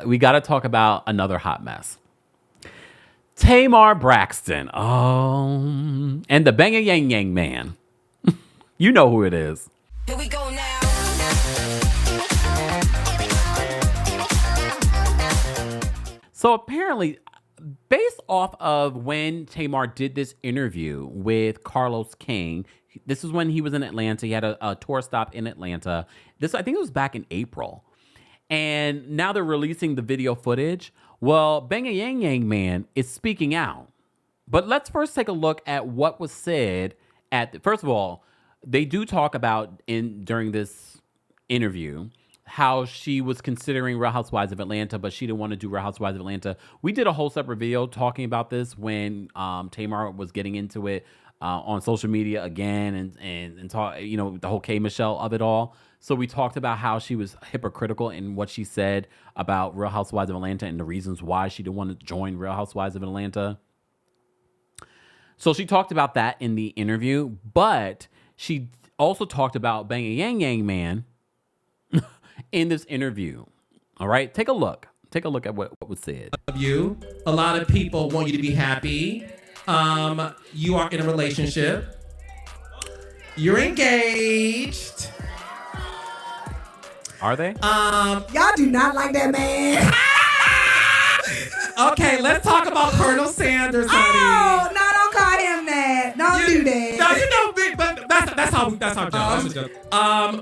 we got to talk about another hot mess. Tamar Braxton. Oh, and the Bang Yang Yang man. You know who it is. Here we go now. So apparently, based off of when Tamar did this interview with Carlos King, this is when he was in Atlanta. He had a tour stop in Atlanta. I think it was back in April. And now they're releasing the video footage. Well, Bang Yang Yang man is speaking out. But let's first take a look at what was said first of all, they do talk about during this interview how she was considering Real Housewives of Atlanta, but she didn't want to do Real Housewives of Atlanta. We did a whole separate video talking about this when Tamar was getting into it on social media again and talk, the whole K Michelle of it all. So we talked about how she was hypocritical in what she said about Real Housewives of Atlanta and the reasons why she didn't want to join Real Housewives of Atlanta. So she talked about that in the interview, but she also talked about Bang Yang Yang man in this interview. All right, take a look. Take a look at what was said. A lot of people want you to be happy. You are in a relationship. You're engaged. Are they? Y'all do not like that man. Okay, let's talk about Colonel Sanders, honey. Oh, no, don't call him that. Don't do that. No, big, but that's how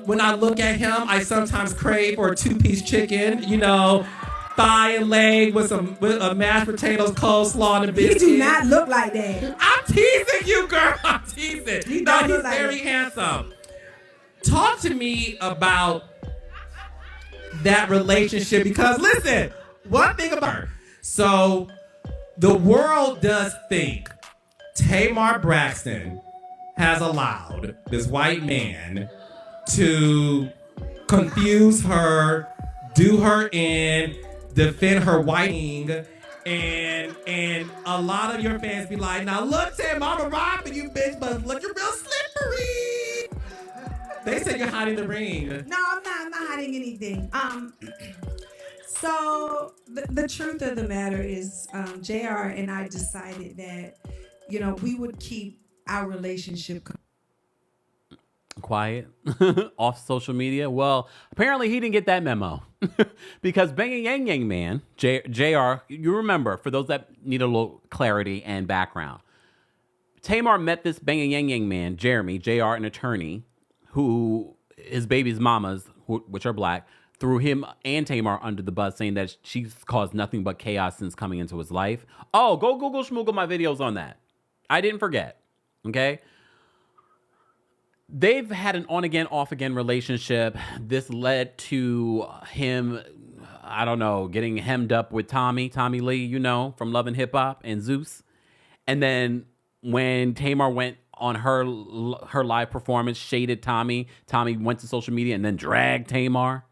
when I look at him, I sometimes crave for a 2-piece chicken, thigh and leg with mashed potatoes, coleslaw, and a biscuit. He do not look like that. I'm teasing you, girl. I'm teasing. He No, don't he's look like very that. handsome. Talk to me about that relationship because listen, one thing about her. So the world does think Tamar Braxton has allowed this white man to confuse her, do her in, defend her whiting, and a lot of your fans be like, now look, Tamar, I'm robbing you, bitch, but look, you're real slippery. They say you're hiding the ring. No, I'm not hiding anything. So the truth of the matter is, JR and I decided that, we would keep our relationship quiet off social media. Well, apparently he didn't get that memo because Bang Yang Yang man, JR, you remember, for those that need a little clarity and background, Tamar met this Bang Yang Yang man, Jeremy, JR, an attorney, who his baby's mamas, which are black, threw him and Tamar under the bus, saying that she's caused nothing but chaos since coming into his life. Oh, go Google schmoogle my videos on that. I didn't forget. Okay. They've had an on-again, off-again relationship. This led to him, I don't know, getting hemmed up with Tommy Lee, from Love and Hip Hop and Zeus. And then when Tamar went on her live performance, shaded Tommy went to social media and then dragged Tamar.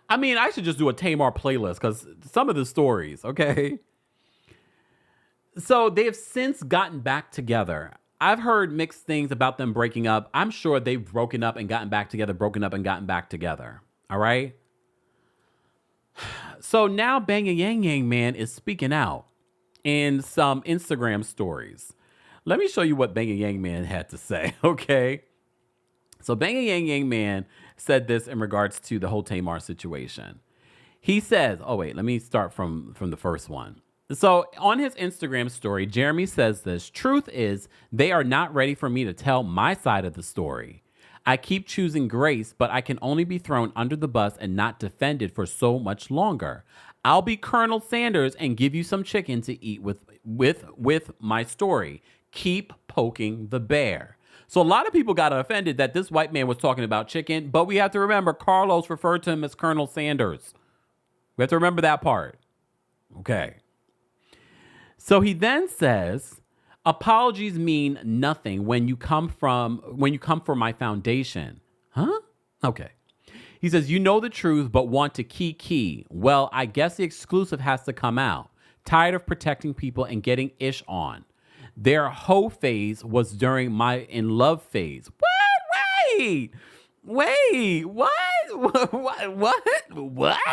I mean, I should just do a Tamar playlist because some of the stories, okay? So they have since gotten back together. I've heard mixed things about them breaking up. I'm sure they've broken up and gotten back together, broken up and gotten back together. All right? So now Bang Yang Yang man is speaking out in some Instagram stories. Let me show you what Bang Yang man had to say, okay? So Bang Yang Yang man said this in regards to the whole Tamar situation. He says, let me start from the first one. So on his Instagram story, Jeremy says this: truth is, they are not ready for me to tell my side of the story. I keep choosing grace, but I can only be thrown under the bus and not defended for so much longer. I'll be Colonel Sanders and give you some chicken to eat with my story. Keep poking the bear. So a lot of people got offended that this white man was talking about chicken, but we have to remember Carlos referred to him as Colonel Sanders. We have to remember that part. Okay. So he then says, apologies mean nothing when you come for my foundation. Huh? Okay. He says, you know the truth, but want to key. Well, I guess the exclusive has to come out. Tired of protecting people and getting ish on. Their hoe phase was during my in love phase. What? Wait, what? What?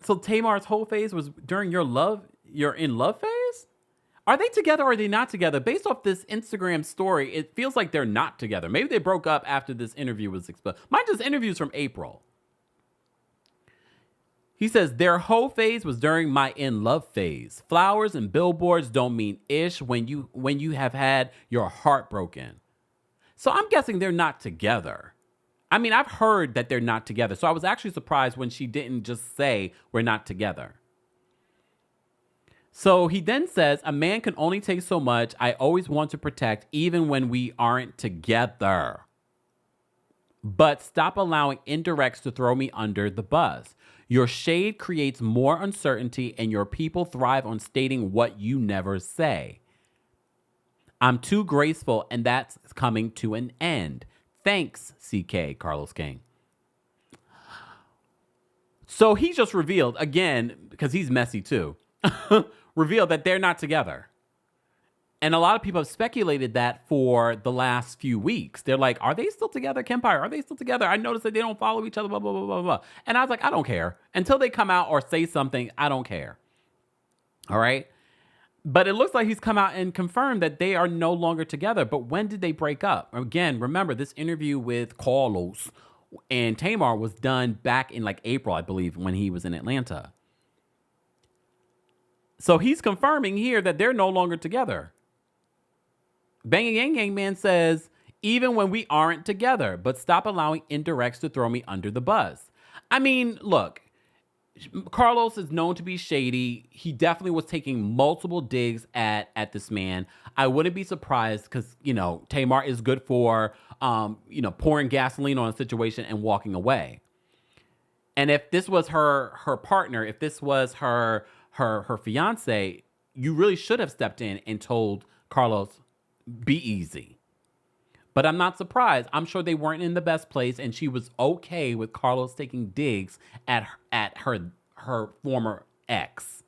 So Tamar's whole phase was during your in love phase? Are they together or are they not together? Based off this Instagram story, it feels like they're not together. Maybe they broke up after this interview was exposed. Mind this interview's from April. He says, their whole phase was during my in love phase. Flowers and billboards don't mean ish when you have had your heart broken. So I'm guessing they're not together. I mean, I've heard that they're not together. So I was actually surprised when she didn't just say we're not together. So he then says, a man can only take so much. I always want to protect even when we aren't together. But stop allowing indirects to throw me under the bus. Your shade creates more uncertainty and your people thrive on stating what you never say. I'm too graceful and that's coming to an end. Thanks, CK, Carlos King. So he just revealed, again, because he's messy too, revealed that they're not together. And a lot of people have speculated that for the last few weeks. They're like, are they still together, Kempire? Are they still together? I noticed that they don't follow each other, blah, blah, blah, blah, blah. And I was like, I don't care. Until they come out or say something, I don't care. All right? But it looks like he's come out and confirmed that they are no longer together. But when did they break up? Again, remember, this interview with Carlos and Tamar was done back in like April, I believe, when he was in Atlanta. So he's confirming here that they're no longer together. Banging Yang Yang Man says, even when we aren't together, but stop allowing indirects to throw me under the bus. I mean, look, Carlos is known to be shady. He definitely was taking multiple digs at this man. I wouldn't be surprised because, Tamar is good for, pouring gasoline on a situation and walking away. And if this was her partner, if this was her fiance, you really should have stepped in and told Carlos, be easy. But I'm not surprised. I'm sure they weren't in the best place, and she was okay with Carlos taking digs at her former ex.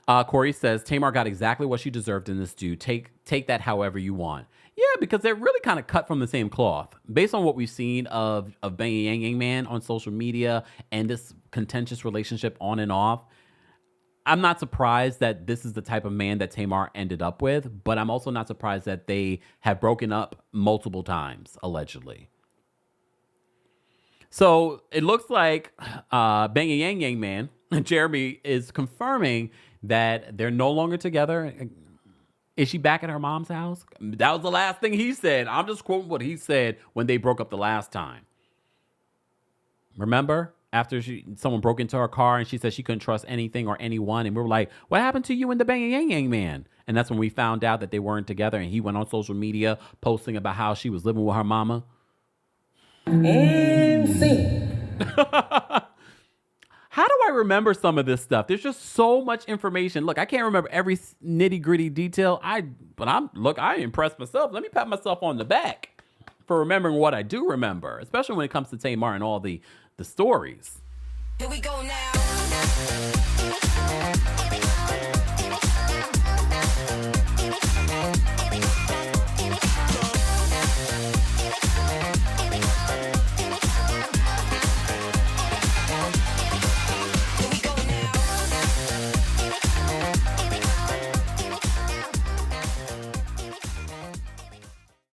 Corey says, Tamar got exactly what she deserved in this dude. Take that however you want. Yeah, because they're really kind of cut from the same cloth. Based on what we've seen of Banging Yang Yang Man on social media and this contentious relationship on and off, I'm not surprised that this is the type of man that Tamar ended up with, but I'm also not surprised that they have broken up multiple times, allegedly. So it looks like Banging Yang Yang Man, Jeremy, is confirming that they're no longer together. Is she back at her mom's house? That was the last thing he said. I'm just quoting what he said when they broke up the last time. Remember? After someone broke into her car and she said she couldn't trust anything or anyone. And we were like, what happened to you and the Banging Yang Yang Man? And that's when we found out that they weren't together. And he went on social media posting about how she was living with her mama. And see. How do I remember some of this stuff? There's just so much information. Look, I can't remember every nitty gritty detail. I impressed myself. Let me pat myself on the back for remembering what I do remember, especially when it comes to Tamar and all the stories. Here we go now.